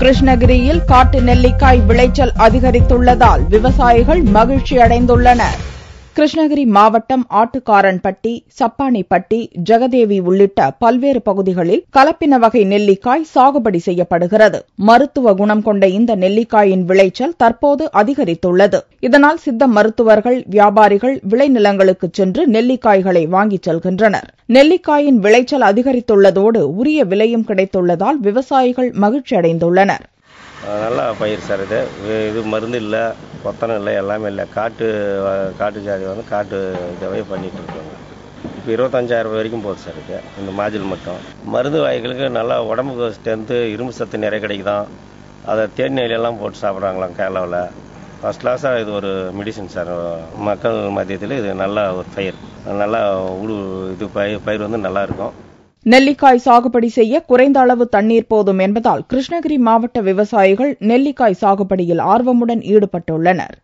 கிருஷ்ணகிரியில் காட்டு நெல்லிக்காய் விளைச்சல் அதிகரித்துள்ளதால் விவசாயிகள் மகிழ்ச்சியடைந்துள்ளனர். கிருஷ்ணகிரி மாவட்டம் ஆட்டுக்காரன்பட்டி, சப்பானிப்பட்டி, ஜெகதேவி உள்ளிட்ட பல்வேறு பகுதிகளில் கலப்பின வகை நெல்லிக்காய் சாகுபடி செய்யப்படுகிறது. மருத்துவ குணம் கொண்ட இந்த நெல்லிக்காயின் விளைச்சல் தற்போது அதிகரித்துள்ளது. இதனால் சித்த மருத்துவர்கள், வியாபாரிகள் விளைநிலங்களுக்கு சென்று நெல்லிக்காய்களை வாங்கிச் செல்கின்றனர். நெல்லிக்காயின் விளைச்சல் அதிகரித்துள்ளதோடு உரிய விலையும் கிடைத்துள்ளதால் விவசாயிகள் மகிழ்ச்சியடைந்துள்ளனர். நல்லா பயிர் சார். இது மருந்து இல்லை, கொத்தனம் இல்லை, எல்லாமே இல்லை. காட்டு ஜாதி காட்டு ஜாவே பண்ணிட்டு இருக்காங்க. இப்போ 25,000 வரைக்கும் போகுது சார். இந்த மாஜில் மட்டும் மருந்து வாய்களுக்கு நல்லா உடம்புக்கு ஸ்ட்ரென்த்து, இரும்பு சத்து நிறைய கிடைக்குதான். அதை தேநீரெல்லாம் போட்டு சாப்பிட்றாங்களாம் கேரளாவில். ஃபர்ஸ்ட் கிளாஸாக இது ஒரு மெடிசன் சார். மக்கள் மத்தியத்தில் இது நல்ல ஒரு பயிர். நல்லா இது பயிர் நல்லா இருக்கும். நெல்லிக்காய் சாகுபடி செய்ய குறைந்த அளவு தண்ணீர் போதும் என்பதால் கிருஷ்ணகிரி மாவட்ட விவசாயிகள் நெல்லிக்காய் சாகுபடியில் ஆர்வமுடன் ஈடுபட்டுள்ளனர்.